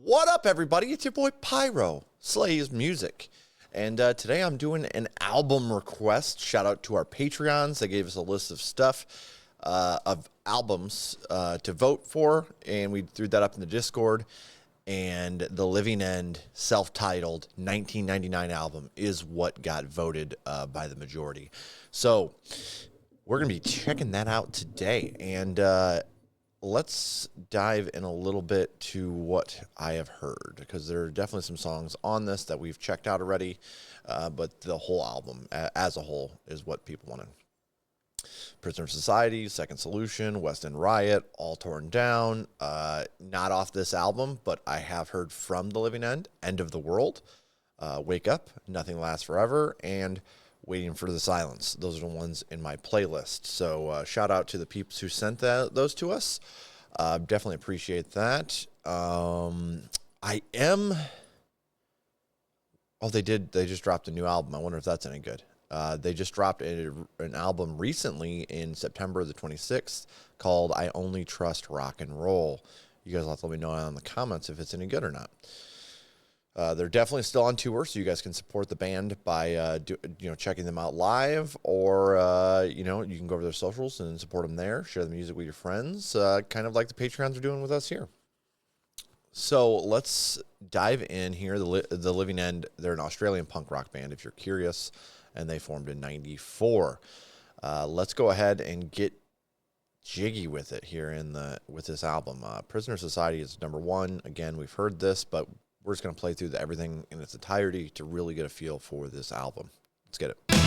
What up, everybody? It's your boy Pyro, Slays Music. And today I'm doing an album request. Shout out to our Patreons. They gave us a list of stuff, of albums to vote for, and we threw that up in the Discord. And the Living End self-titled 1999 album is what got voted by the majority. So we're going to be checking that out today. And let's dive in a little bit to what I have heard, because there are definitely some songs on this that we've checked out already, but the whole album as a whole is what people wanted. Prisoner of Society, Second Solution, West End Riot, All Torn Down, not off this album, but I have heard from the Living End, End of the World, Wake Up, Nothing Lasts Forever, and Waiting for the Silence. Those are the ones in my playlist. So shout out to the peeps who sent those to us. Definitely appreciate that. They just dropped a new album. I wonder if that's any good. They just dropped an album recently in September the 26th called I Only Trust Rock and Roll. You guys will have to let me know down in the comments if it's any good or not. They're definitely still on tour, so you guys can support the band by checking them out live, or you can go over their socials and support them there. Share the music with your friends, kind of like the Patreons are doing with us here. So let's dive in here. The Living End, they're an Australian punk rock band, if you're curious, and they formed in '94. Let's go ahead and get jiggy with it here with this album. Prisoner Society is number one. Again, we've heard this, but we're just going to play through everything in its entirety to really get a feel for this album. Let's get it. Nothing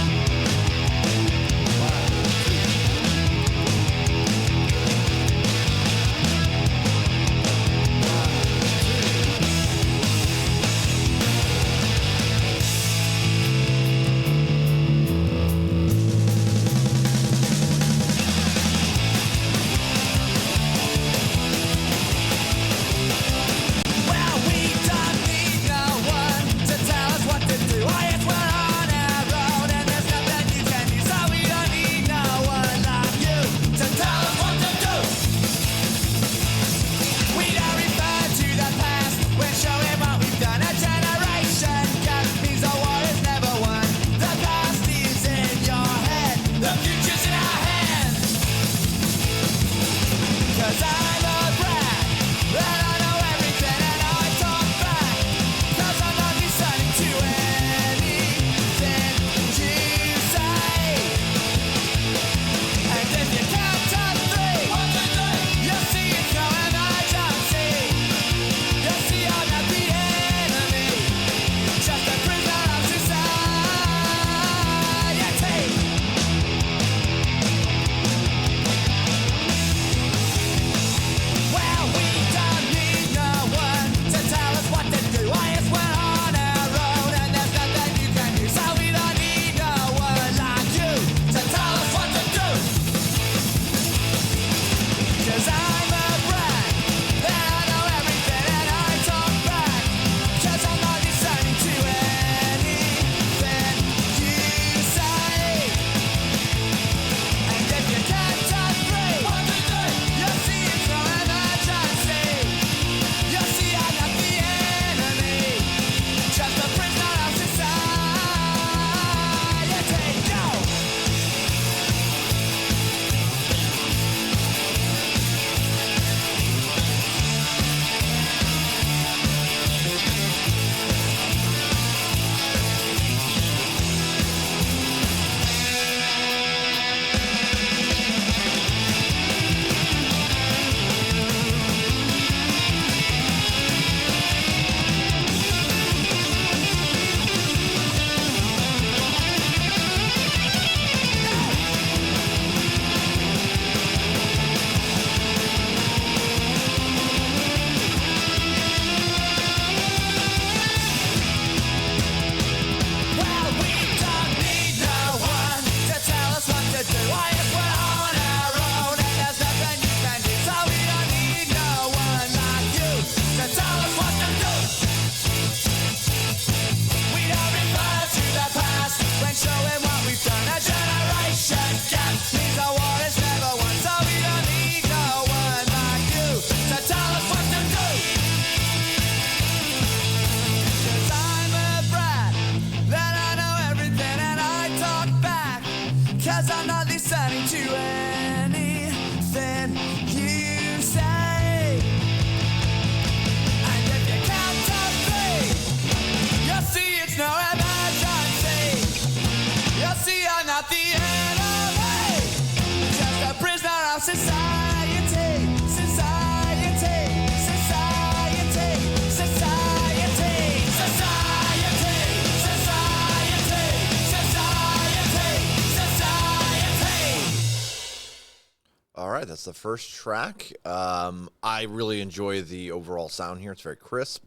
That's the first track. I really enjoy the overall sound here. It's very crisp.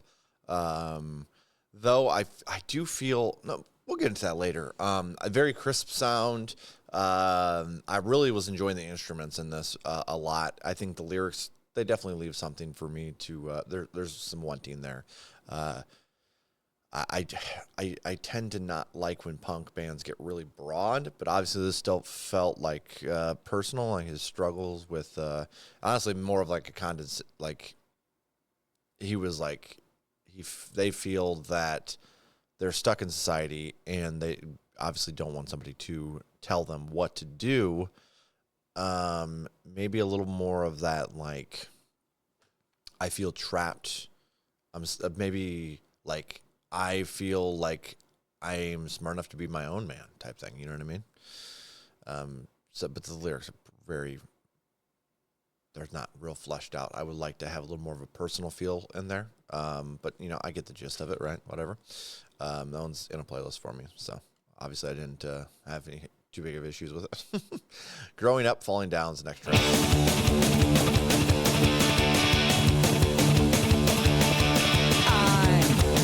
Though I do feel, no, we'll get into that later. A very crisp sound. I really was enjoying the instruments in this a lot. I think the lyrics, they definitely leave something for me to, there's some wanting there. I tend to not like when punk bands get really broad, but obviously this still felt like personal, like his struggles with, honestly, more of like a like he was like, they feel that they're stuck in society and they obviously don't want somebody to tell them what to do. Maybe a little more of that, like, I feel trapped. Maybe like, I feel like I'm smart enough to be my own man type thing. You know what I mean? But the lyrics are they're not real fleshed out. I would like to have a little more of a personal feel in there. But you know, I get the gist of it, right? Whatever. That one's in a playlist for me. So obviously I didn't have any too big of issues with it. Growing Up, Falling Down is the next track.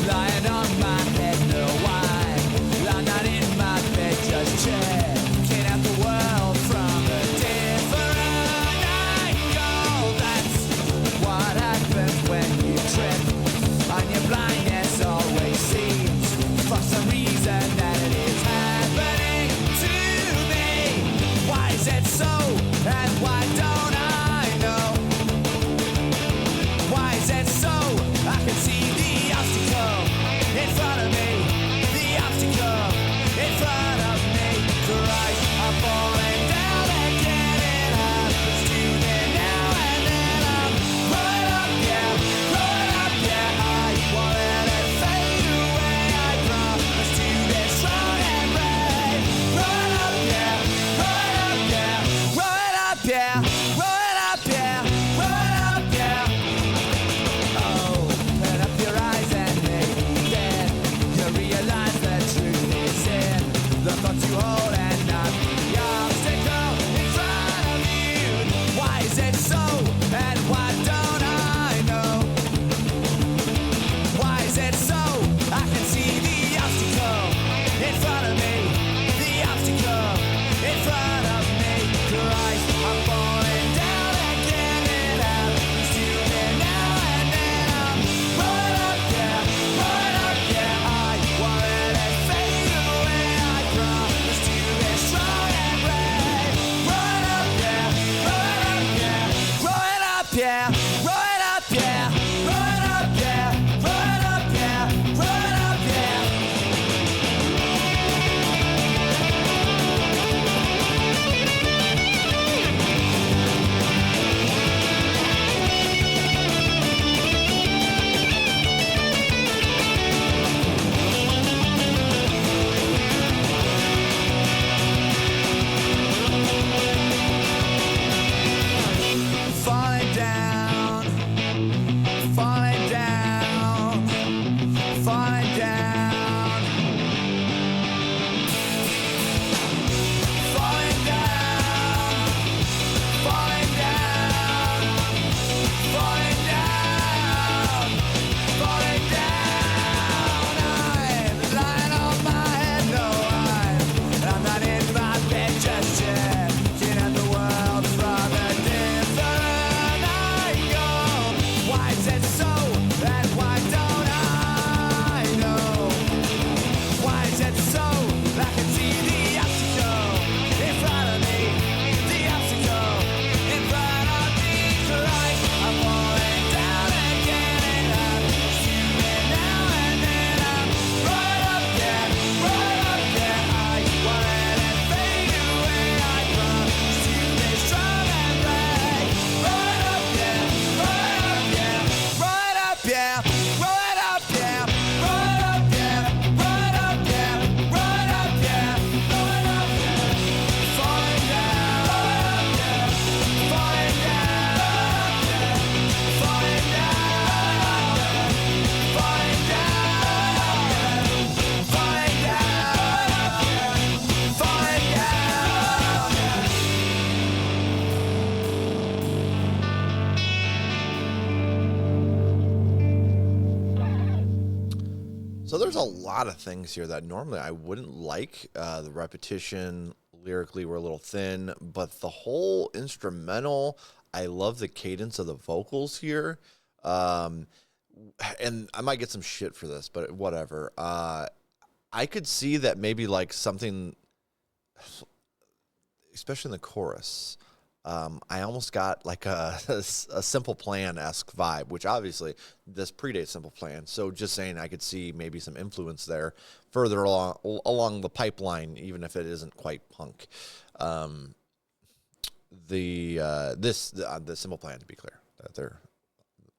Lying on my head, no why. Lying not in my bed, just checking out the world from a different angle. That's what happens when you trip. And your blindness always seems, for some reason, that it is happening to me. Why is it so? And why don't I know? So there's a lot of things here that normally I wouldn't like. The repetition lyrically were a little thin, but the whole instrumental, I love the cadence of the vocals here. Um, and I might get some shit for this, but whatever. I could see that maybe like something, especially in the chorus. I almost got like a Simple Plan-esque vibe, which obviously this predates Simple Plan. So just saying, I could see maybe some influence there further along the pipeline, even if it isn't quite punk. The Simple Plan, to be clear, that they're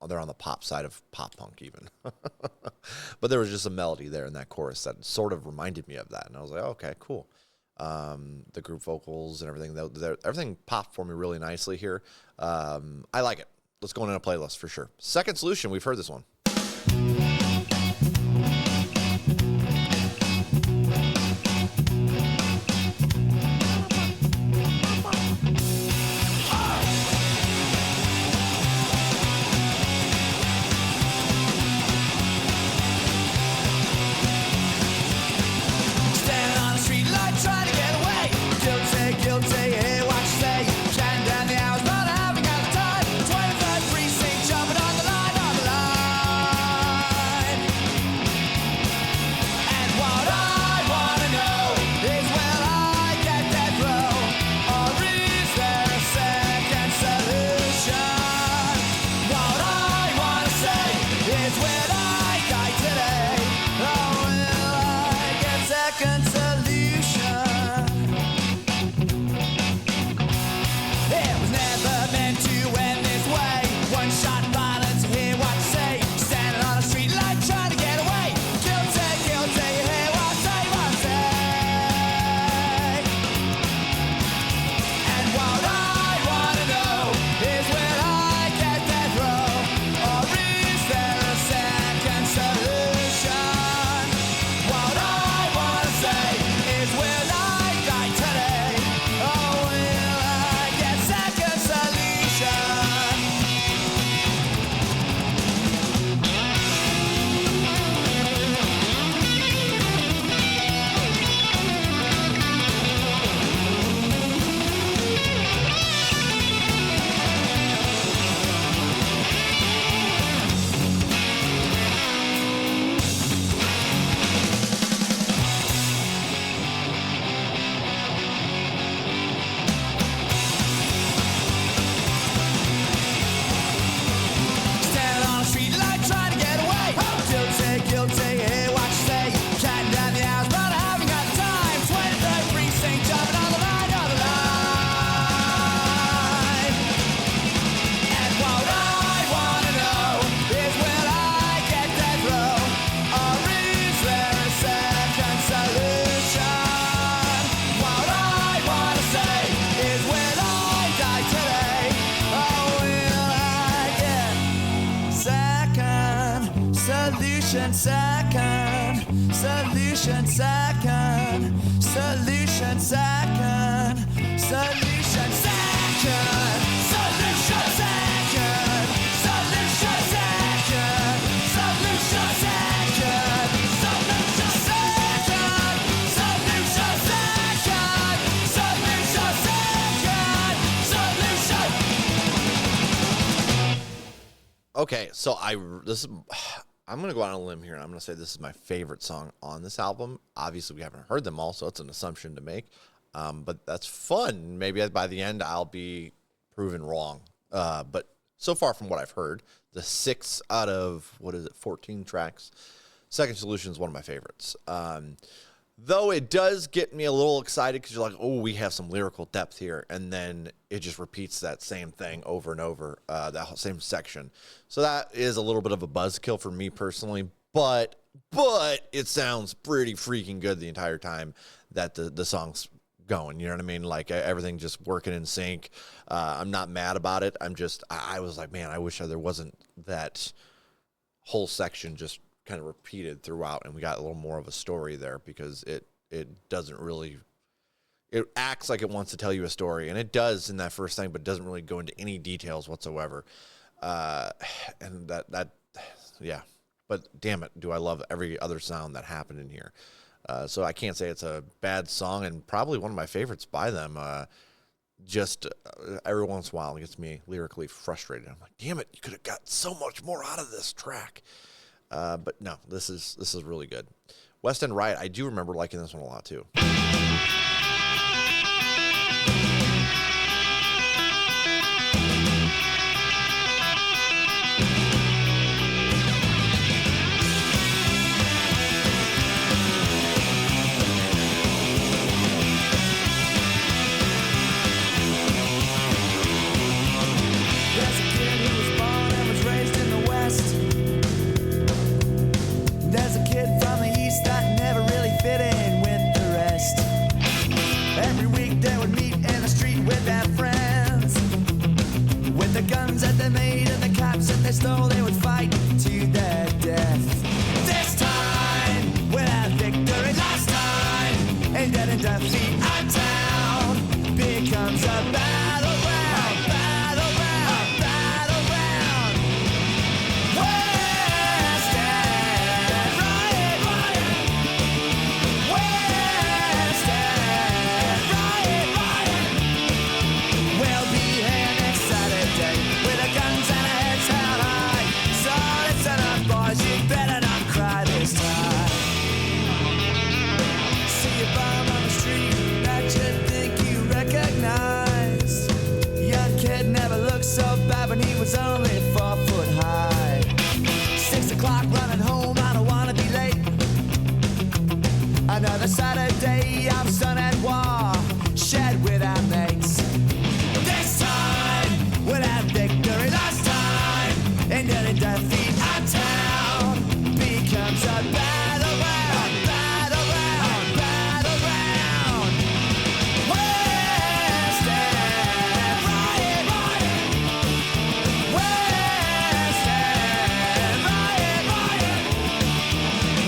on the pop side of pop punk even. But there was just a melody there in that chorus that sort of reminded me of that, and I was like, oh, okay, cool. The group vocals and everything, everything popped for me really nicely here. I like it. Let's go in a playlist for sure. Second Solution, we've heard this one. Okay, so I'm going to go out on a limb here, and I'm going to say this is my favorite song on this album. Obviously, we haven't heard them all, so it's an assumption to make. But that's fun. Maybe by the end, I'll be proven wrong. But so far from what I've heard, the 6 out of, 14 tracks, Second Solution is one of my favorites. Though it does get me a little excited because you're like, oh, we have some lyrical depth here. And then it just repeats that same thing over and over, that same section. So that is a little bit of a buzzkill for me personally. But it sounds pretty freaking good the entire time that the song's going. You know what I mean? Like everything just working in sync. I'm not mad about it. I was like, man, I wish there wasn't that whole section just kind of repeated throughout, and we got a little more of a story there, because it doesn't really, it acts like it wants to tell you a story, and it does in that first thing, but doesn't really go into any details whatsoever. And that yeah, but damn it, do I love every other sound that happened in here. So I can't say it's a bad song, and probably one of my favorites by them. Every once in a while, it gets me lyrically frustrated. I'm like, damn it, you could have got so much more out of this track. But no, this is really good. West End Riot, I do remember liking this one a lot too. They stole, they would fight to their death. This time, we'll have victory. Last time, ain't that in defeat? Our town becomes a battleground, battleground, battleground. West End Riot, riot. West End Riot, riot. We'll be here next Saturday with the guns and our heads held high. So listen up, boys, you better not cry this time. See a bum on the street that you think you recognize. Young kid never looked so bad when he was only 4 foot high. 6 o'clock running home, I don't wanna be late. Another Saturday of sun and war, shared with our mates. This time, we'll have victory. Last time, and then in defeat, our town becomes a battleground, battleground, battleground. West End Riot, riot. West End Riot, riot.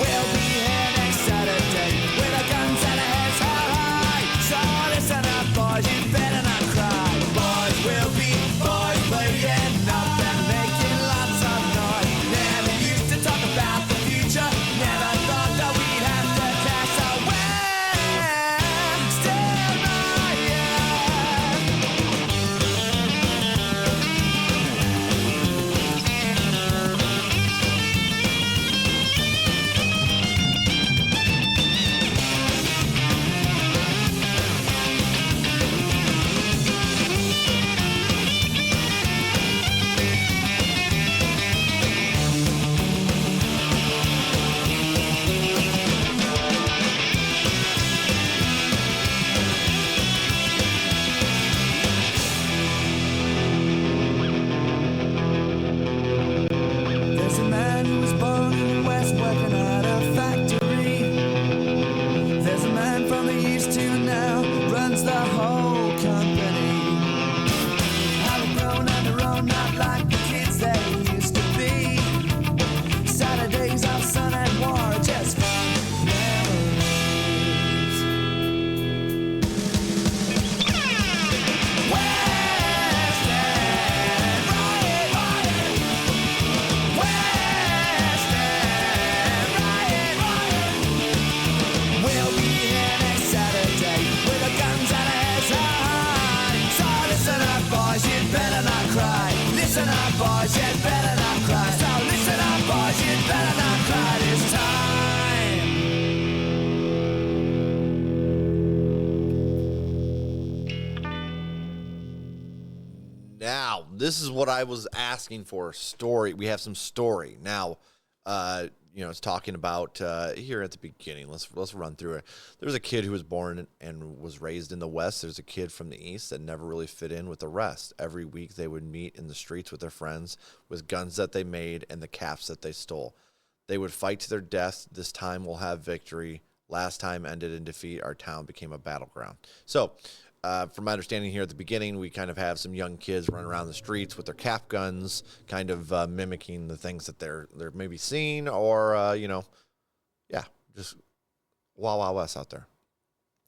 We'll be here next Saturday with our guns and our heads held high. So listen up, boys, you better not cry. Boys will be boys, playing up and making lots of noise. Never used to talk about the future. Never thought that we'd have to cast a West End There's a man who was born in the West working at a factory. There's a man from the East who now runs the whole company. How they've grown on their own, not like the kids they used to be. Saturdays of sun and war are just fun memories. West End Riot, riot. West End Riot, riot. We'll be here next Saturday with our guns and our heads high. So listen up, boys, you'd better not cry. Listen up, boys, you'd better not cry. So listen up, boys, you'd better not cry this time. Now, this is what I was asking for. Story. We have some story. Now, it's talking about here at the beginning. Let's run through it. There's a kid who was born and was raised in the West. There's a kid from the East that never really fit in with the rest. Every week they would meet in the streets with their friends with guns that they made and the caps that they stole. They would fight to their death. This time we'll have victory. Last time ended in defeat. Our town became a battleground. So, from my understanding here at the beginning, we kind of have some young kids running around the streets with their cap guns, kind of mimicking the things that they're maybe seeing, or just Wild Wild West out there.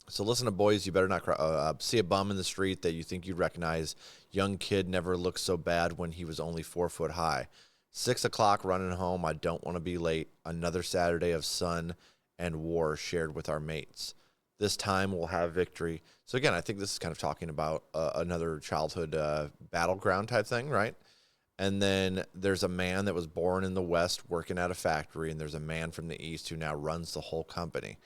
So listen to Boys, you better not cry. See a bum in the street that you think you'd recognize. Young kid never looked so bad when he was only 4 foot high. 6 o'clock running home. I don't want to be late. Another Saturday of sun and war shared with our mates. This time we'll have victory. So again, I think this is kind of talking about another childhood battleground type thing, right? And then there's a man that was born in the West working at a factory, and there's a man from the East who now runs the whole company.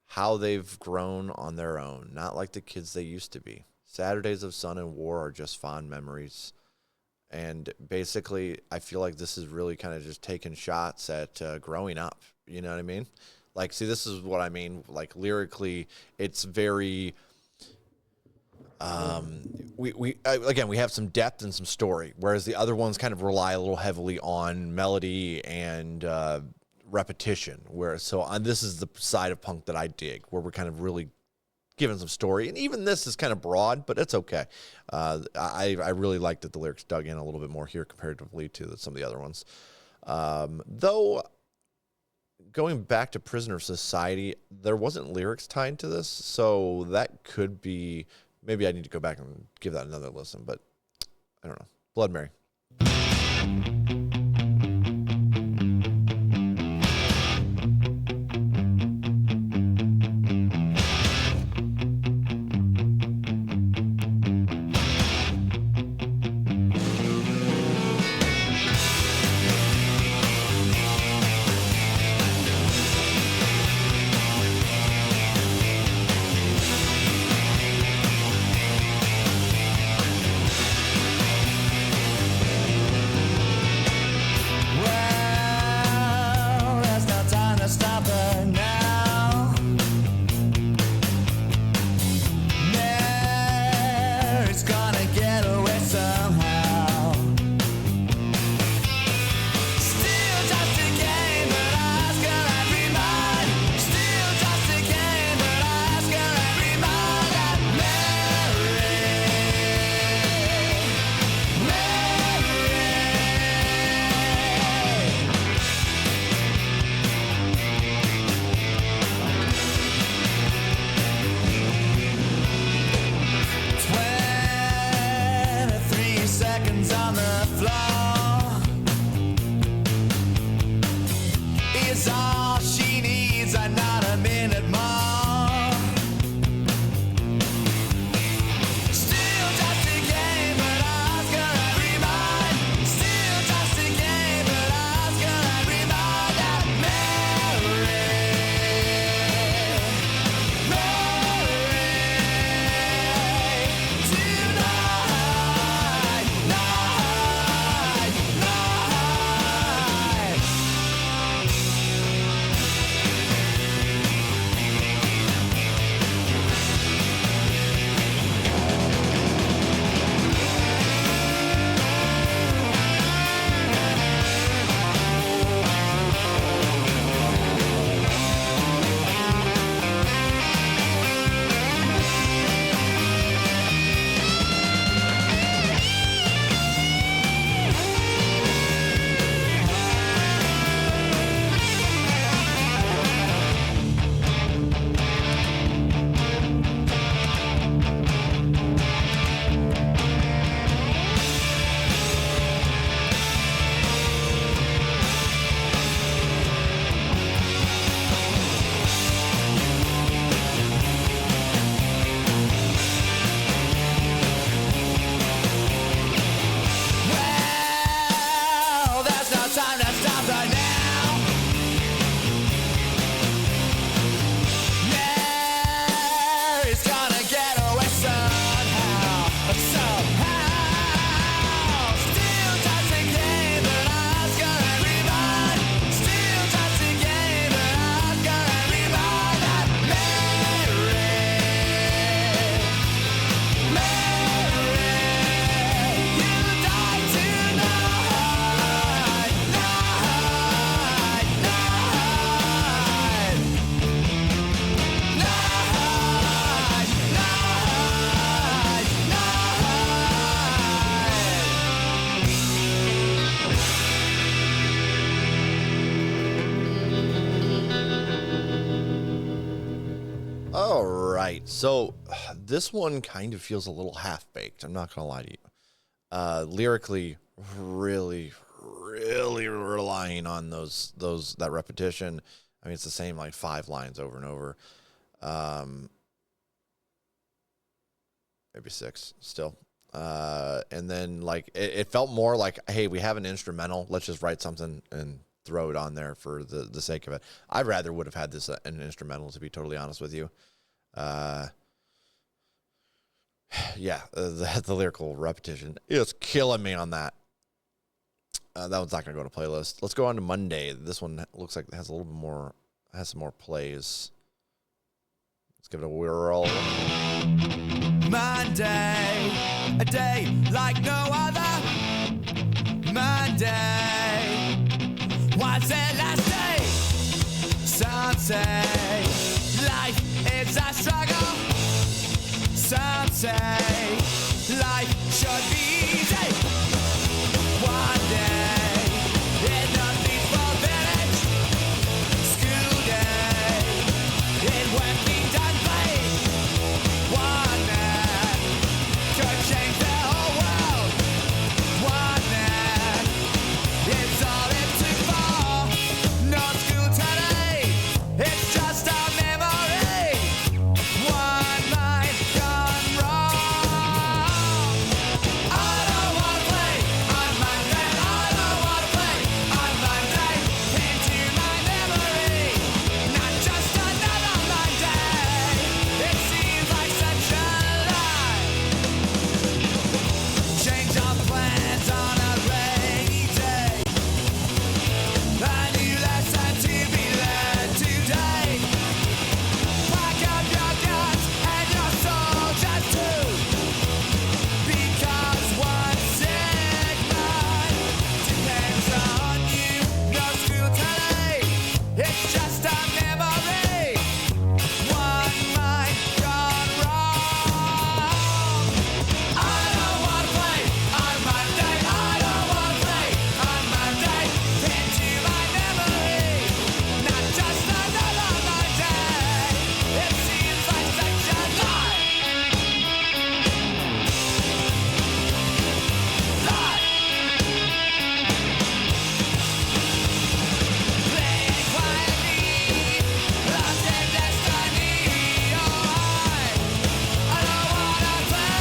How they've grown on their own, not like the kids they used to be. Saturdays of sun and war are just fond memories. And basically, I feel like this is really kind of just taking shots at growing up. You know what I mean? Like, see, this is what I mean. Like, lyrically, it's very... again, we have some depth and some story, whereas the other ones kind of rely a little heavily on melody and repetition. This is the side of punk that I dig, where we're kind of really giving some story. And even this is kind of broad, but it's okay. I really like that the lyrics dug in a little bit more here comparatively to some of the other ones. Though, going back to Prisoner of Society, there wasn't lyrics tied to this, so that could be... Maybe I need to go back and give that another listen, but I don't know. Blood Mary. All right. So this one kind of feels a little half-baked. I'm not going to lie to you. Lyrically, really, really relying on that repetition. I mean, it's the same like 5 lines over and over. Maybe 6 still. And then like it felt more like, hey, we have an instrumental. Let's just write something and throw it on there for the sake of it. I rather would have had this an instrumental, to be totally honest with you. Yeah, the lyrical repetition is killing me on that. That one's not going to go to playlist. Let's go on to Monday. This one looks like it has a little bit more, has some more plays. Let's give it a whirl. Monday, a day like no other. Monday was their last day. Some say life is a struggle. Some say life should be easy. One day in the peaceful village, school day, it won't be done playing. One man could change the whole world. One man is all it took for. No school today, it's just a memory. One mind gone wrong. I don't wanna play on Monday. I don't wanna play on Monday. Into my memory, not just another Monday. It seems like such a lie. Change our plans on a rainy day. A new lesson to be learned today. Pack up your guns and your soldiers too. Because one sick mind depends on you. No school today, it's just a memory. One mind gone wrong. I don't wanna play on Monday. I don't wanna play on Monday. Into my memory, not just another Monday. It seems like such a lie. Playing quietly, lost in destiny. Oh, I don't wanna play.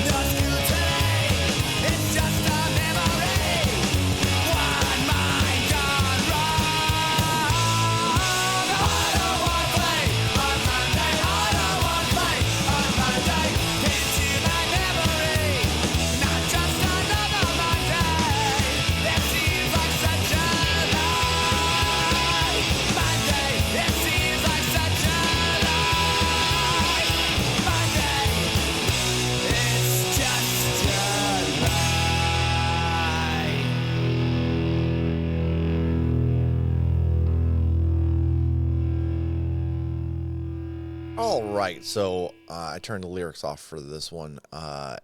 No school today, it's just a memory. One mind gone wrong. I don't wanna play on Monday. I don't wanna play on Monday. Into my memory, not just another Monday. It seems like such a lie. Monday, it seems like such a lie. Monday. It's just a lie. All right, so I turned the lyrics off for this one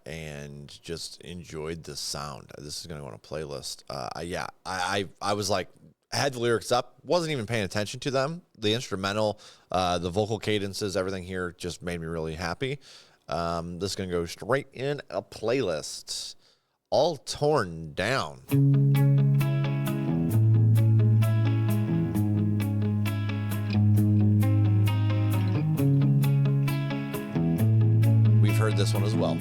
and just enjoyed the sound. This is going to go on a playlist. I was like, I had the lyrics up, wasn't even paying attention to them. The instrumental, the vocal cadences, everything here just made me really happy. This is going to go straight in a playlist. All Torn Down. We've heard this one as well.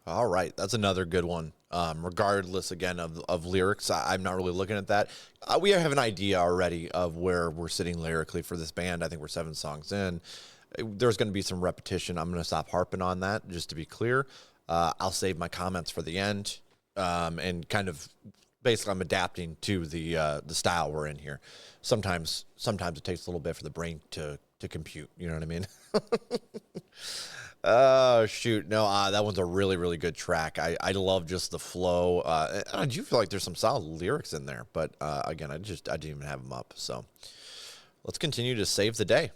All right, that's another good one. Regardless, again, of lyrics, I'm not really looking at that. We have an idea already of where we're sitting lyrically for this band. I think we're 7 songs in. There's going to be some repetition. I'm going to stop harping on that, just to be clear. I'll save my comments for the end, and kind of basically I'm adapting to the style we're in here. Sometimes it takes a little bit for the brain to compute. You know what I mean? Oh, shoot. No, that one's a really, really good track. I love just the flow. I do feel like there's some solid lyrics in there, but again, I didn't even have them up. So let's continue to save the day.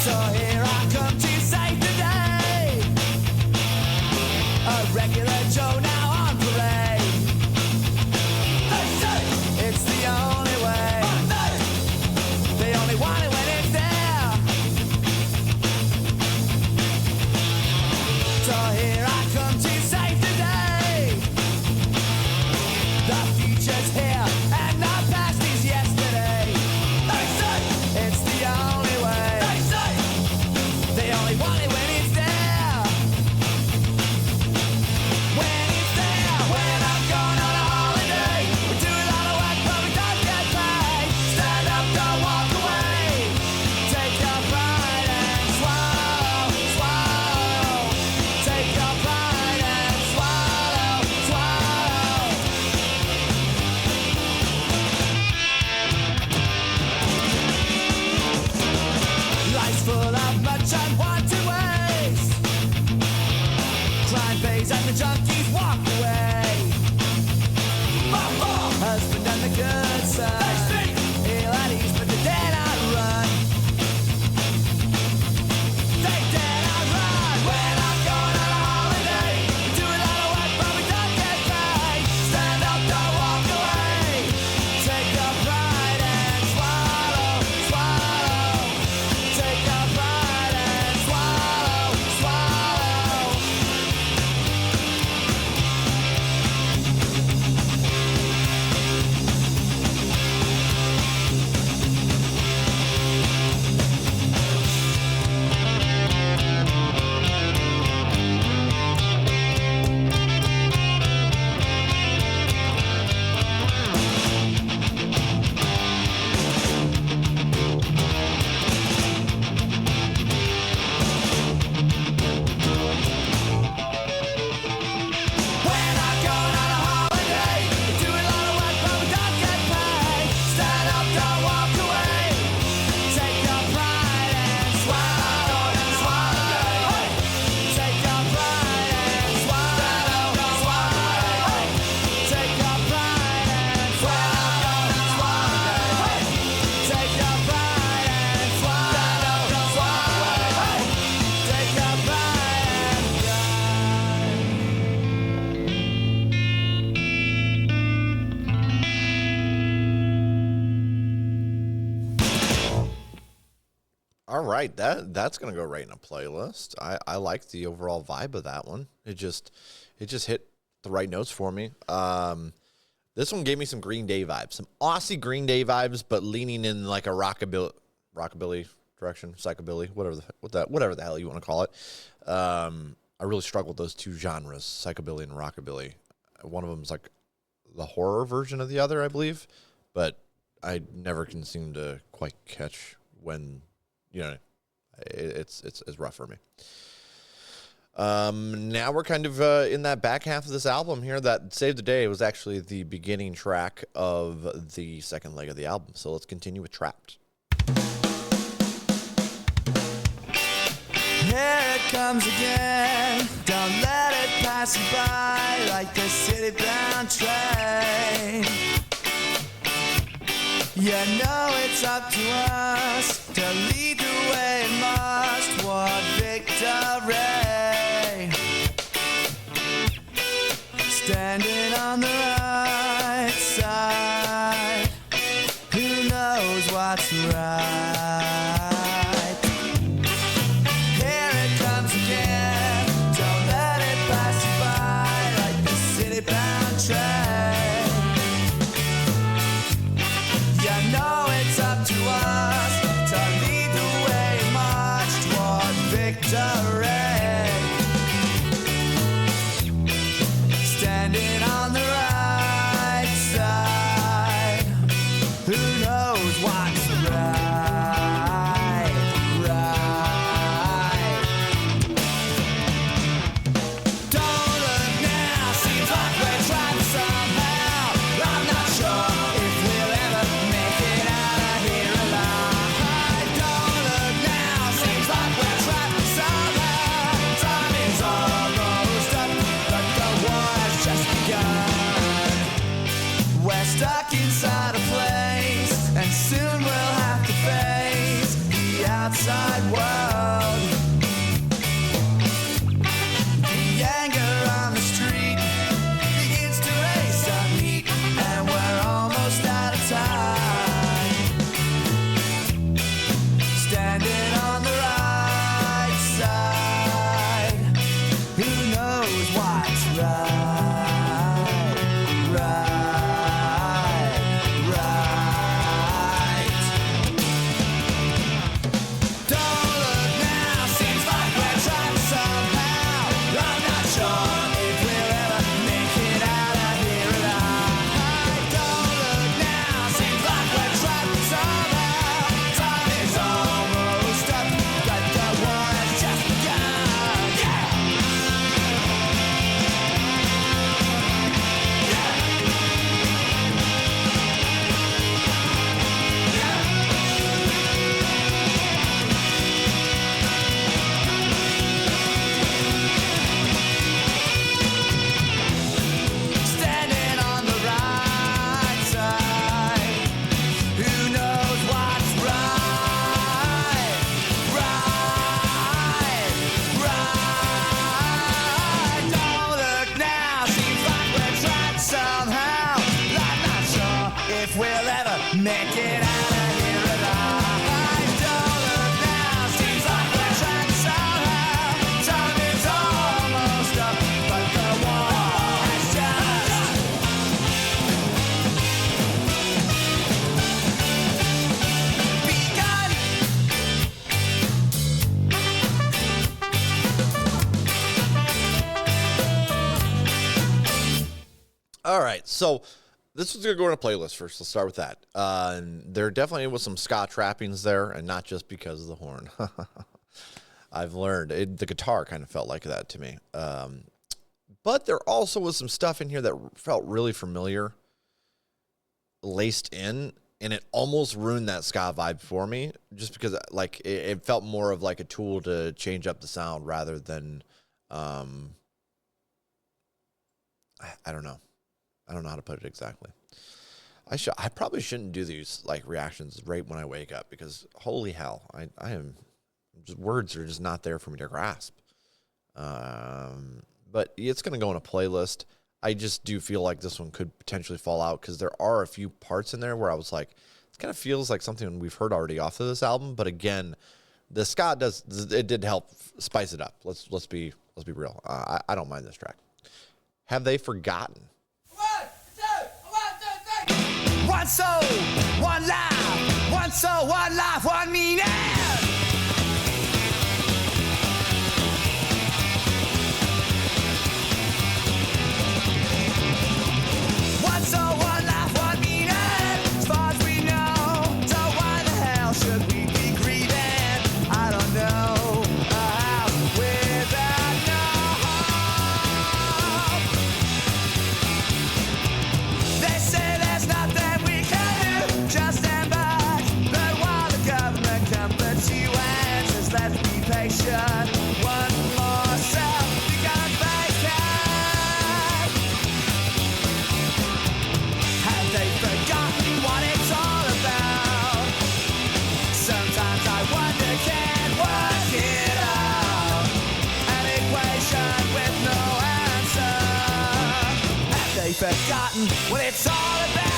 So here I come to save the day. A regular Joe now on parade. It's the only way. They only want it when it's there. So here I come to save the day. The future's here and the past is yesterday. It's the only way. They only want it when it's there. When it's there, when I'm going on a holiday, we do a lot of work but we don't get paid. Stand up, don't walk away. Take your pride and swallow, swallow. Take your pride and swallow, swallow. Life's full of much unwanted waste. Crime pays and the junkies walk away. Husband and the good son, ill at ease but they dare not run. They dare not run. When I'm going on a holiday, we do a lot of work but we don't get paid. Stand up, don't walk away. Take your pride and swallow, swallow. Take your pride and swallow, swallow. When I'm going on a holiday, we do a lot of work but we don't get paid. Stand up, don't walk away. Take your pride and swallow, swallow. Take your pride and swallow, swallow. Take your pride and swallow, swallow. Take your pride and swallow, swallow. Take your pride and All right, that's gonna go right in a playlist. I like the overall vibe of that one. It just hit the right notes for me. This one gave me some Green Day vibes, some Aussie Green Day vibes, but leaning in like a rockabilly direction, psychobilly, whatever the hell you want to call it. I really struggle with those two genres, psychobilly and rockabilly. One of them is like the horror version of the other, I believe, but I never can seem to quite catch when, it's rough for me. Now we're kind of in that back half of this album here. That Save the Day was actually the beginning track of the second leg of the album. So let's continue with Trapped. Here it comes again. Don't let it pass you by like the city-bound train. You know it's up to us to lead the way it must toward victory. Standing on the right side, who knows what's right? Here it comes again. Don't let it pass you by like the city-bound train. time. Standing on the right side. Who knows what's right? Right. Don't look now, seems like we're trapped somehow. I'm not sure if we'll ever make it out of here alive. Don't look now, seems like we're trapped somehow. Time is almost up, but the war has just begun. Yeah! Standing on the right side. Who knows what's right? Right. Don't look now, seems like we're trapped somehow. I'm not sure if we'll ever make it out of here alive. Don't look now, seems like we're trapped somehow. Time is almost up, but the war has just begun. All right, so this was going to go in a playlist first. Let's start with that. And there definitely was some ska trappings there, and not just because of the horn. I've learned. The guitar kind of felt like that to me. But there also was some stuff in here that felt really familiar, laced in, and it almost ruined that ska vibe for me, just because like it felt more of like a tool to change up the sound rather than, I don't know. I don't know how to put it exactly. I probably shouldn't do these like reactions right when I wake up, because holy hell, I am just, words are just not there for me to grasp. But it's going to go in a playlist. I just do feel like this one could potentially fall out, because there are a few parts in there where I was like, it kind of feels like something we've heard already off of this album. But again, the ska did help spice it up. Let's be real. I don't mind this track. Have They Forgotten? One soul, one life, one soul, one life, one meaning. One soul, one life, one meaning. As far as we know, so why the hell should we be grieving? I don't know. Without no hope. They say there's nothing we can do, just stand back. But while the government comforts you and says let's be patient, one more self begun vacant. Have they forgotten what it's all about? Sometimes I wonder, can work it out? An equation with no answer. Have they forgotten what it's all about?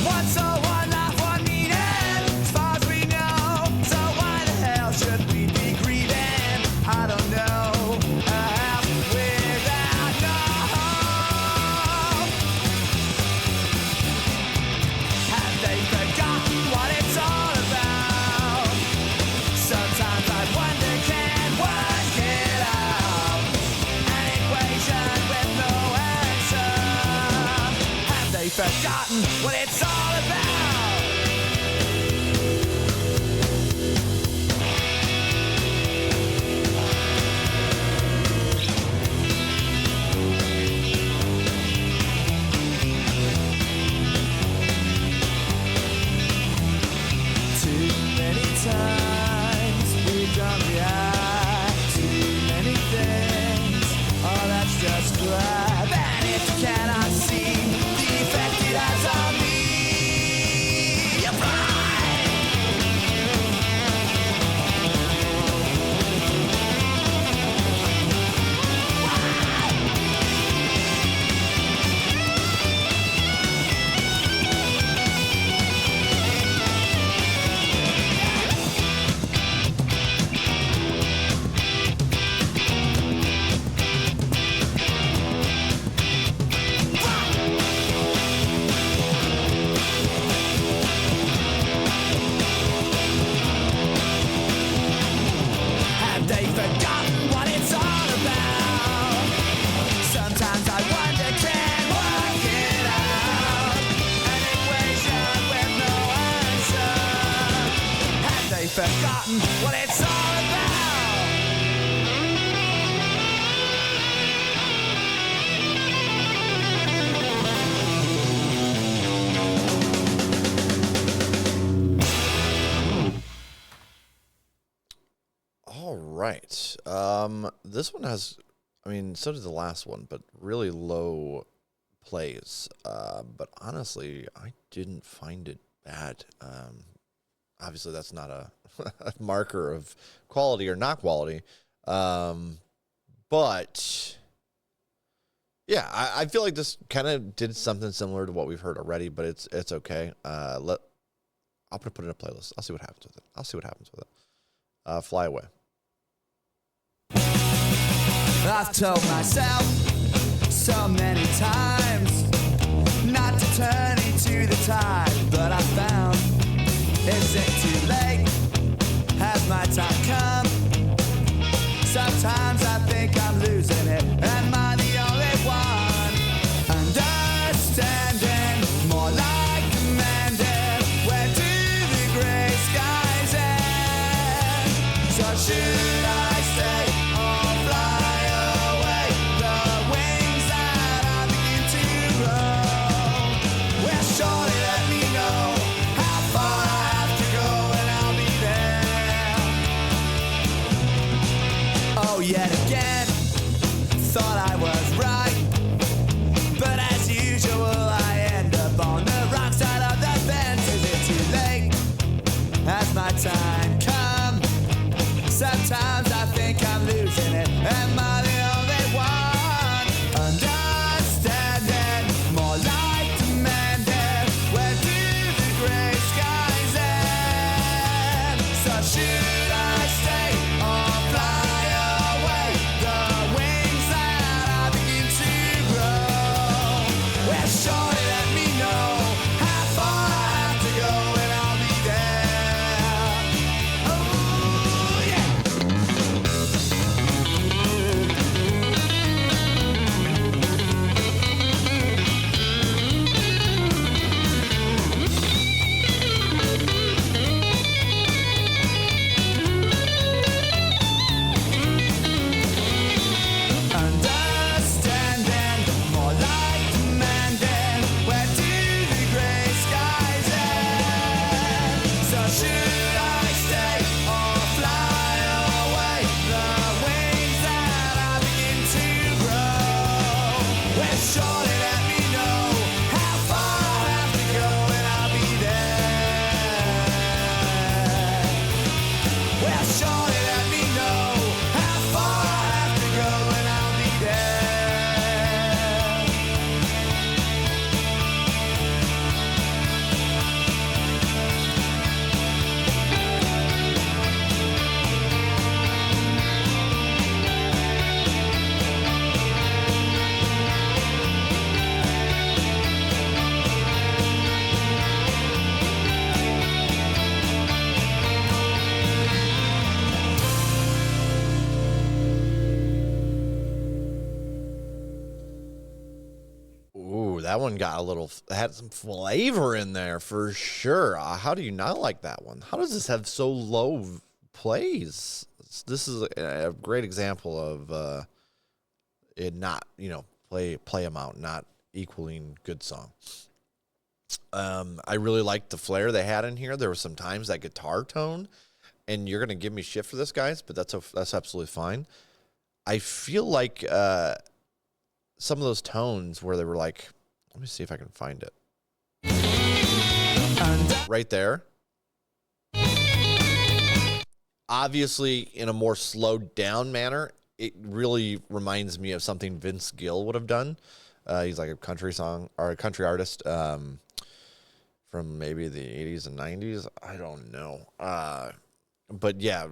One soul, one life, one meaning. As far as we know, so why the hell should we be grieving? I don't know. Without no hope. Have they forgotten what it's all about? Sometimes I wonder, can work it out? An equation with no answer. Have they forgotten what it's all about? Too many times we don't react. Too many things. Oh, that's just grab. And if you cannot see the effect it has on me, right. This one has, I mean, so did the last one, but really low plays. But honestly, I didn't find it bad. Obviously, that's not a, a marker of quality or not quality. But yeah, I feel like this kind of did something similar to what we've heard already, but it's okay. I'll put it in a playlist. I'll see what happens with it. Fly Away. I've told myself so many times not to turn into the tide, but I found, is it too late? Has my time come? Sometimes I think I'm losing it. Am I the only one? Understanding, more like demanding. Where do the gray skies end? So should I stay or fly away? The wings that I begin to grow. Well, surely let me know how far I have to go and I'll be there. Oh, yet again, thought I was right, but as usual I end up on the wrong side of the fence. Is it too late? Has my time come? Sometimes I think I'm losing it. Am I the only one? Understanding, more like demanding. Where do the gray skies end? So should I stay or fly away? The wings that I begin to grow. Well, surely let me know how far I have to go and I'll be there. Oh, yeah. Understanding, more like demanding. Where do the gray skies end? So should I stay or fly away? The wings that I begin to grow. Well, surely let me know how far I have to go and I'll be there. Well, surely let me know how far I have to go and I'll be there. Ooh, that one got had some flavor in there for sure. How do you not like that one? How does this have so low plays? This is a great example of it not, play amount not equaling good song. I really liked the flair they had in here. There were some times that guitar tone, and you're gonna give me shit for this, guys, but that's absolutely fine. I feel like some of those tones where they were like, let me see if I can find it. Right there. Obviously, in a more slowed down manner, it really reminds me of something Vince Gill would have done. He's like a country song or a country artist from maybe the 80s and 90s. I don't know. But yeah,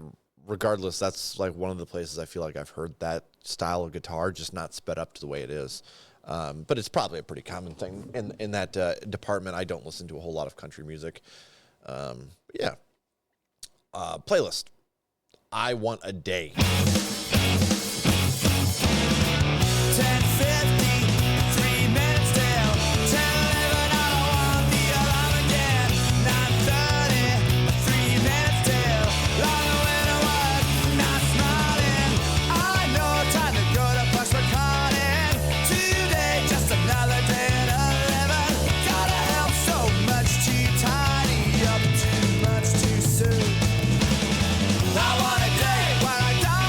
regardless, that's like one of the places I feel like I've heard that style of guitar, just not sped up to the way it is. But it's probably a pretty common thing in that department. I don't listen to a whole lot of country music. Yeah. Playlist. I Want a Day. 10:50, 3 minutes till 10:11. I don't want the alarm again. 9:30, 3 minutes till long away to work, not smiling. I know time to go to Bucks McCartan. Today, just another day at 11. Gotta help so much too tidy up, too much too soon. I want a day when I don't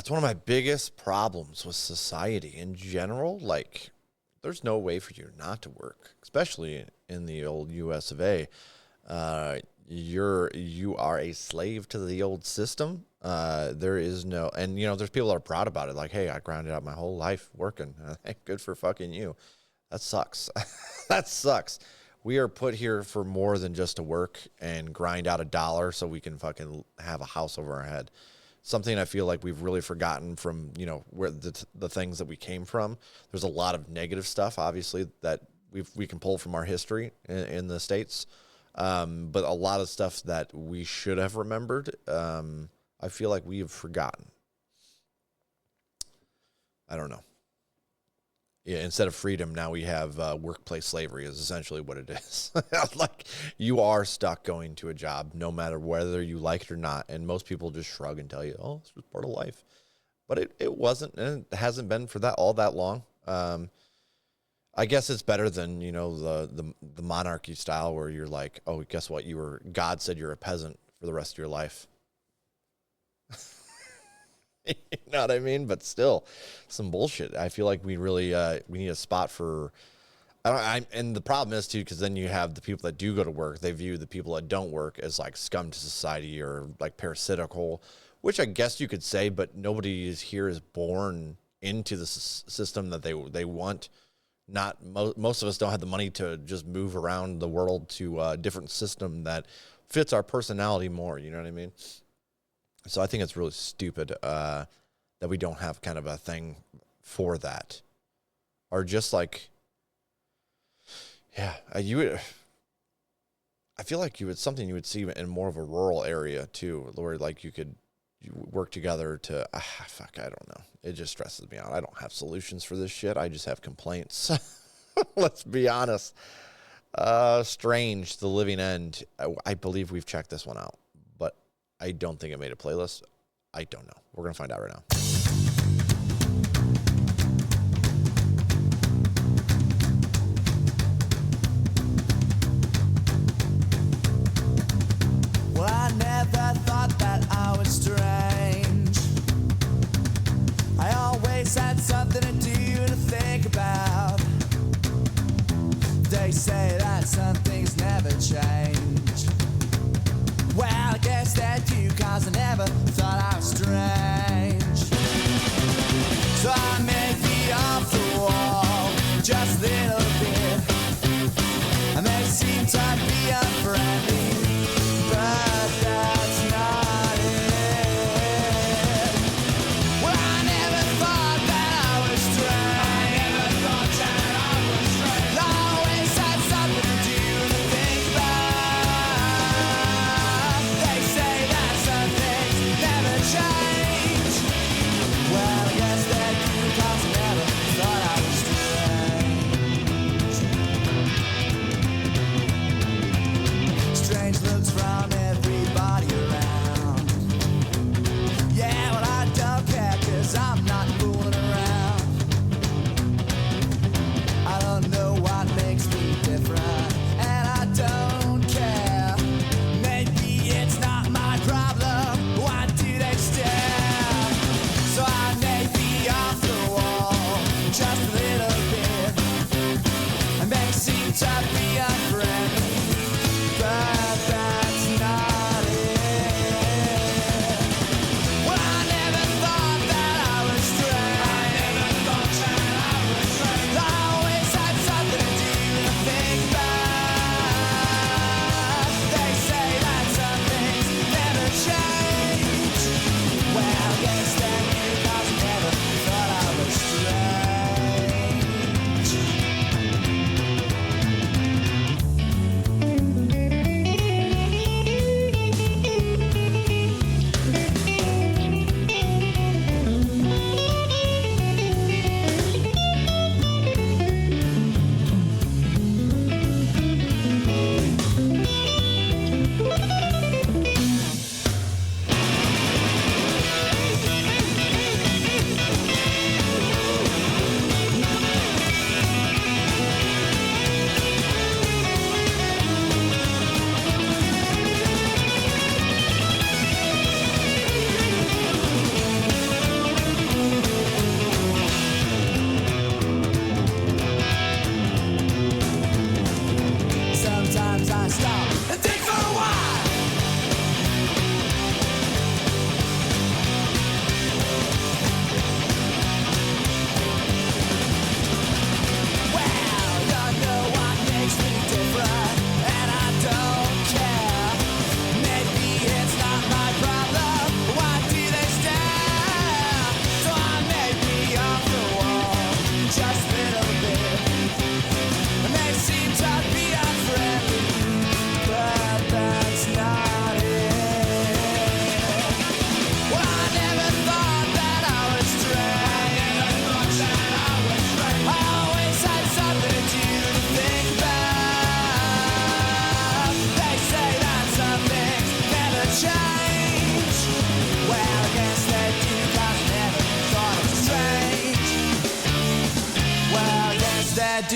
It's one of my biggest problems with society in general. Like, there's no way for you not to work, especially in the old US of A. You are a slave to the old system. There is no, and there's people that are proud about it. Like, hey, I grinded out my whole life working. Good for fucking you. That sucks. That sucks. We are put here for more than just to work and grind out $1 so we can fucking have a house over our head. Something I feel like we've really forgotten from, where the things that we came from. There's a lot of negative stuff, obviously, that we can pull from our history in the States. But a lot of stuff that we should have remembered, I feel like we have forgotten. I don't know. Yeah, instead of freedom, now we have workplace slavery is essentially what it is. Like, you are stuck going to a job no matter whether you like it or not. And most people just shrug and tell you, oh, it's just part of life. But it wasn't, and it hasn't been for all that long. I guess it's better than, the monarchy style where you're like, oh, guess what? God said you're a peasant for the rest of your life. You know what I mean? But still, some bullshit. I feel like we really we need a spot for. And the problem is too, because then you have the people that do go to work. They view the people that don't work as like scum to society or like parasitical, which I guess you could say. But nobody here is born into the system that they want. Not most of us don't have the money to just move around the world to a different system that fits our personality more. You know what I mean? So I think it's really stupid that we don't have kind of a thing for that, or just like, yeah, I feel like something you would see in more of a rural area too, where like you work together to I don't know. It just stresses me out. I don't have solutions for this shit. I just have complaints. Let's be honest. Strange, The Living End. I believe we've checked this one out, but I don't think it made a playlist. I don't know. We're going to find out right now. Well, I never thought that I was strange. I always had something to do and to think about. They say that some things never change. Well, I guess that do, 'cause I never thought I was strange. So I may be off the wall just a little bit. I may seem to be unfriendly, but that's not it. Well, I never thought that I was strange. I always had something to do and to think about. They say that some things never change. Well, I guess that you, 'cause I never thought I was strange. Strange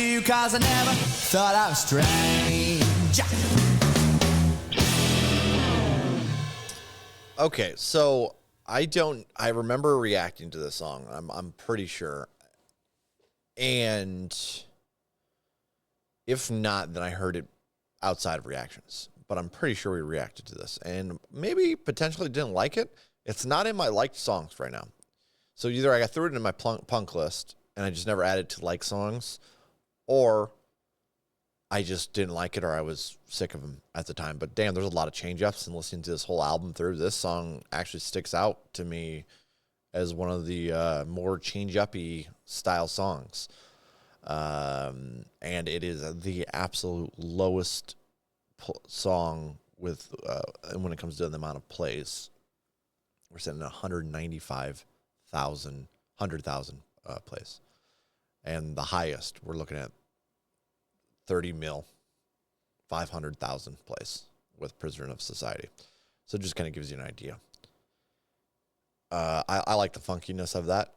you 'cause I never thought I was strange. Okay, so I remember reacting to this song. I'm pretty sure. And if not, then I heard it outside of reactions. But I'm pretty sure we reacted to this and maybe potentially didn't like it. It's not in my liked songs right now. So either I got threw it in my punk list and I just never added to like songs, or I just didn't like it, or I was sick of them at the time. But damn, there's a lot of change-ups, and listening to this whole album through, this song actually sticks out to me as one of the more change-uppy style songs. And it is the absolute lowest song with when it comes to the amount of plays. We're sitting at 195,000, 100,000 plays. And the highest, we're looking at 30 mil, 500,000 plays with Prisoner of Society. So it just kind of gives you an idea. I like the funkiness of that.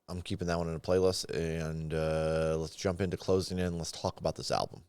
I'm keeping that one in a playlist. And let's jump into closing in. Let's talk about this album.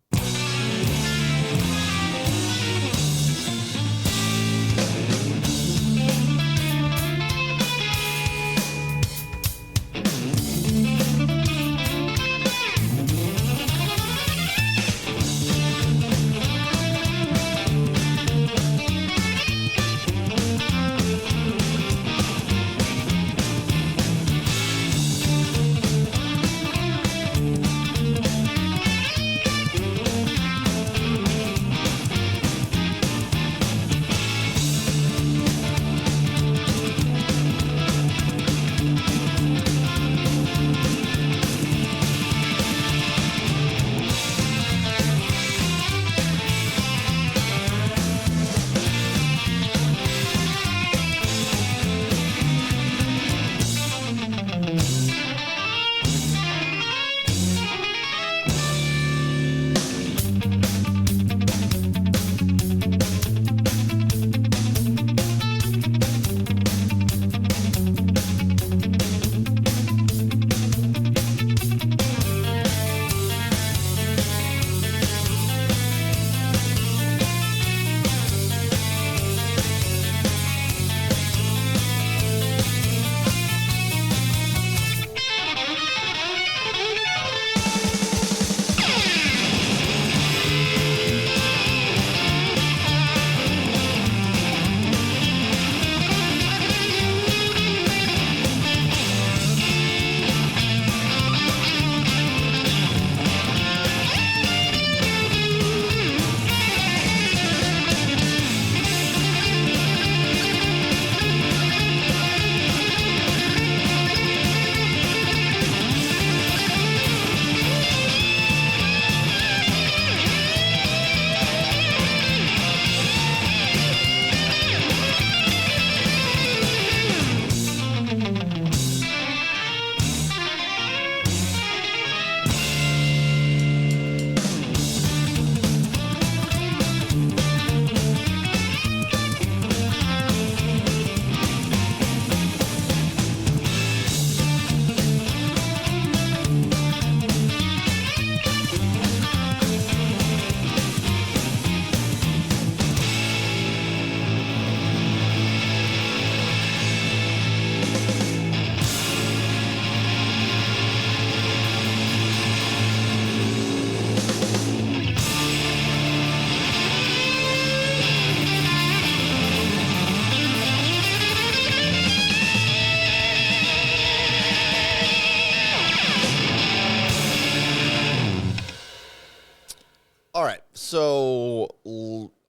So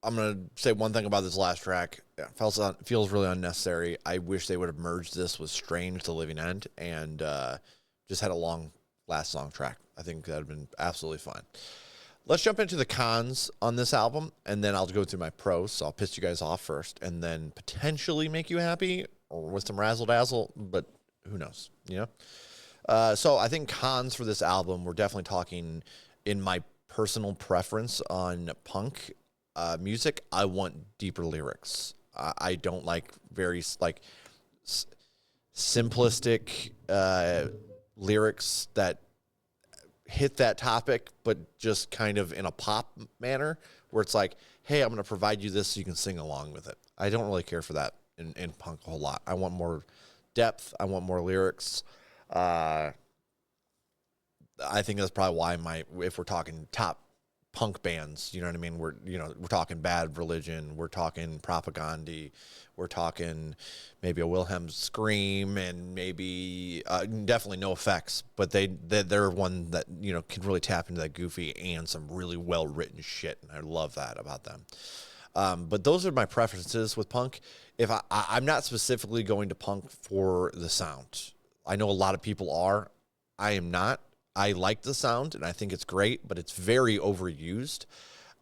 I'm gonna say one thing about this last track. It feels really unnecessary. I wish they would have merged this with "Strange" to "Living End" and just had a long last song track. I think that'd have been absolutely fine. Let's jump into the cons on this album, and then I'll go through my pros. So I'll piss you guys off first, and then potentially make you happy or with some razzle dazzle. But who knows? You know. So I think cons for this album, we're definitely talking in my personal preference on punk music. I want deeper lyrics. I don't like very simplistic lyrics that hit that topic, but just kind of in a pop manner where it's like, hey, I'm going to provide you this so you can sing along with it. I don't really care for that in punk a whole lot. I want more depth. I want more lyrics. I think that's probably why if we're talking top punk bands, you know what I mean? We're talking Bad Religion, we're talking Propaganda, we're talking maybe a Wilhelm Scream, and maybe definitely No Effects, but they're one that, can really tap into that goofy and some really well written shit, and I love that about them. But those are my preferences with punk. If I'm not specifically going to punk for the sound. I know a lot of people are. I am not. I like the sound, and I think it's great, but it's very overused.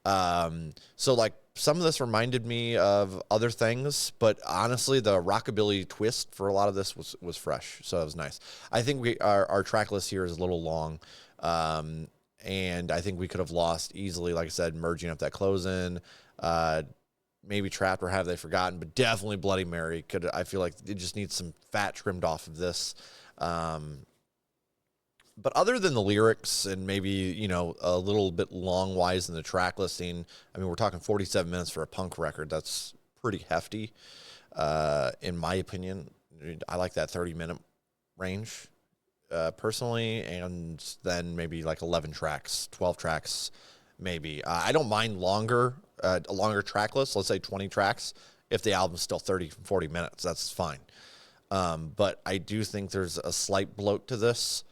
So, like, some of this reminded me of other things, but honestly, the rockabilly twist for a lot of this was fresh, so it was nice. I think our track list here is a little long, and I think we could have lost easily, like I said, merging up that close-in, maybe Trapped or Have They Forgotten, but definitely Bloody Mary. I feel like it just needs some fat trimmed off of this. But other than the lyrics and maybe, a little bit long-wise in the track listing, I mean, we're talking 47 minutes for a punk record. That's pretty hefty, in my opinion. I like that 30-minute range, personally, and then maybe like 11 tracks, 12 tracks, maybe. I don't mind a longer track list, let's say 20 tracks, if the album's still 30, 40 minutes. That's fine. But I do think there's a slight bloat to this,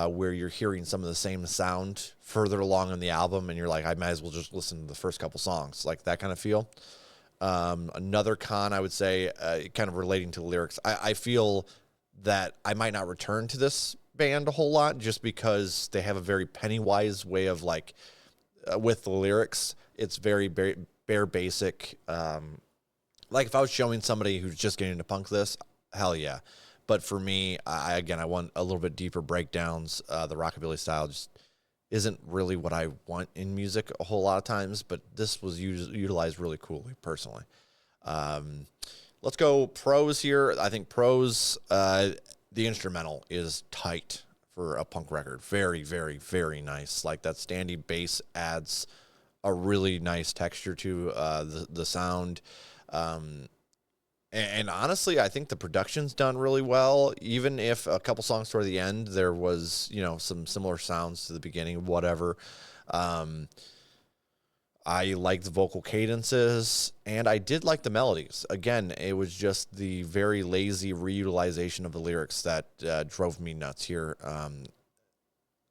where you're hearing some of the same sound further along in the album, and you're like, I might as well just listen to the first couple songs, like that kind of feel. Another con, I would say, kind of relating to the lyrics, I feel that I might not return to this band a whole lot just because they have a very Pennywise way of, like, with the lyrics. It's very bare basic. Like, if I was showing somebody who's just getting into punk this, hell yeah. But for me, I want a little bit deeper breakdowns. The rockabilly style just isn't really what I want in music a whole lot of times, but this was utilized really coolly, personally. Let's go pros here. I think pros, the instrumental is tight for a punk record. Very, very, very nice. Like, that standing bass adds a really nice texture to the sound. And honestly, I think the production's done really well, even if a couple songs toward the end, there was, some similar sounds to the beginning, whatever. I liked the vocal cadences, and I did like the melodies. Again, it was just the very lazy reutilization of the lyrics that drove me nuts here.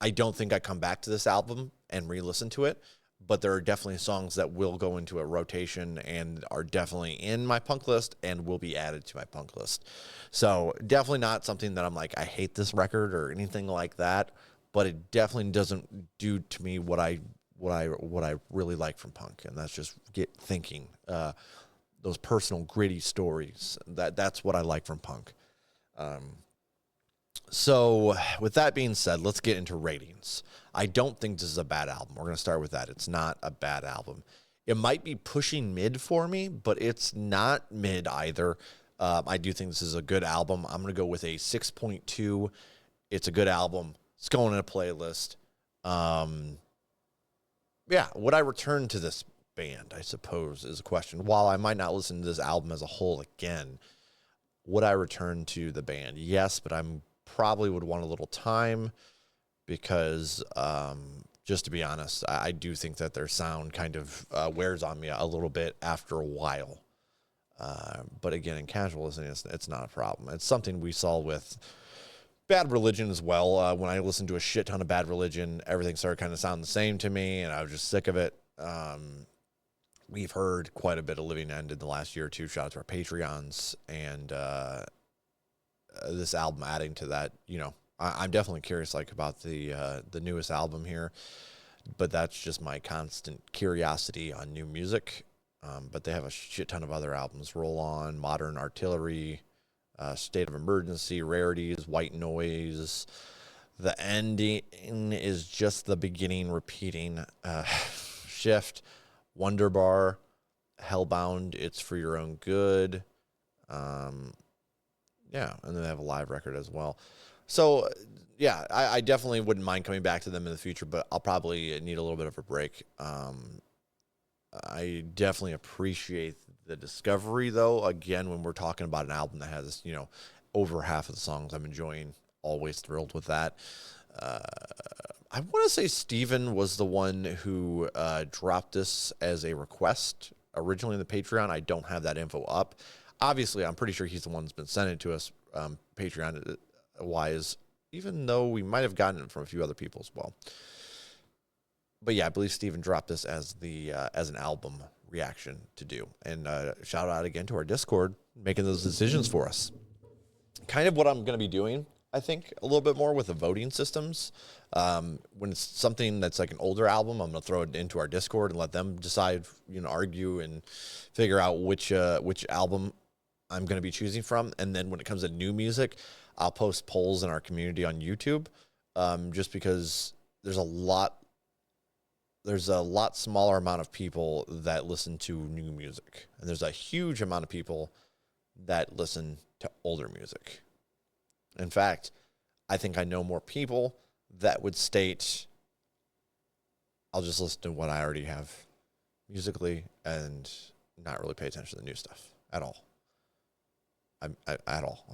I don't think I come back to this album and re-listen to it, but there are definitely songs that will go into a rotation and are definitely in my punk list and will be added to my punk list. So definitely not something that I'm like, I hate this record or anything like that, but it definitely doesn't do to me what I really like from punk. And that's just thinking, those personal gritty stories. That's what I like from punk. So with that being said, let's get into ratings. I don't think this is a bad album. We're going to start with that. It's not a bad album. It might be pushing mid for me, but it's not mid either. I do think this is a good album. I'm going to go with a 6.2. It's a good album. It's going in a playlist. Yeah, would I return to this band, I suppose, is a question. While I might not listen to this album as a whole again, would I return to the band? Yes, but I'm probably would want a little time because, just to be honest, I do think that their sound kind of wears on me a little bit after a while. But again, in casual listening, it's not a problem. It's something we saw with Bad Religion as well. When I listened to a shit ton of Bad Religion, everything started kind of sounding the same to me, and I was just sick of it. We've heard quite a bit of Living End in the last year or two. Shout out to our Patreons, and this album adding to that, I'm definitely curious, like, about the newest album here, but that's just my constant curiosity on new music. But they have a shit ton of other albums: Roll On, Modern Artillery, State of Emergency, Rarities, White Noise. The ending is just the beginning repeating. Shift, Wonderbar, Hellbound, It's For Your Own Good. Yeah, and then they have a live record as well. So, yeah, I definitely wouldn't mind coming back to them in the future, but I'll probably need a little bit of a break. I definitely appreciate the discovery, though. Again, when we're talking about an album that has, over half of the songs I'm enjoying, always thrilled with that. I want to say Steven was the one who dropped this as a request originally in the Patreon. I don't have that info up. Obviously, I'm pretty sure he's the one that's been sending it to us Patreon-wise, even though we might have gotten it from a few other people as well. But yeah, I believe Steven dropped this as an album reaction to do. And shout out again to our Discord making those decisions for us. Kind of what I'm going to be doing, I think, a little bit more with the voting systems. When it's something that's like an older album, I'm going to throw it into our Discord and let them decide, argue and figure out which album I'm going to be choosing from. And then when it comes to new music, I'll post polls in our community on YouTube, just because there's a lot smaller amount of people that listen to new music. And there's a huge amount of people that listen to older music. In fact, I think I know more people that would state, I'll just listen to what I already have musically and not really pay attention to the new stuff at all. At all.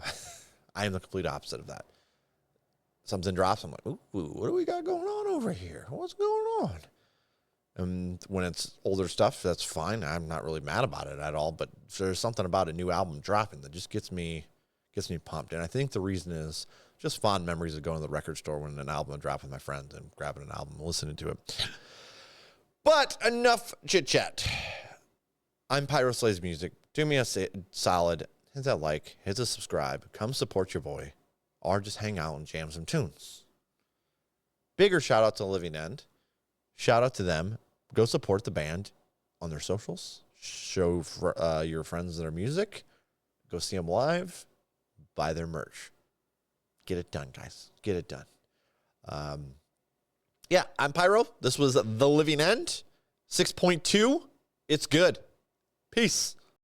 I am the complete opposite of that. Something drops, I'm like, ooh, what do we got going on over here? What's going on? And when it's older stuff, that's fine. I'm not really mad about it at all. But there's something about a new album dropping that just gets me pumped. And I think the reason is just fond memories of going to the record store when an album would drop with my friends and grabbing an album and listening to it. But enough chit chat. I'm Pyro Slays Music. Do me a solid. Hit that like, hit the subscribe, come support your boy, or just hang out and jam some tunes. Bigger shout out to Living End. Shout out to them. Go support the band on their socials. Show your friends their music. Go see them live. Buy their merch. Get it done, guys. Get it done. Yeah, I'm Pyro. This was The Living End. 6.2. It's good. Peace.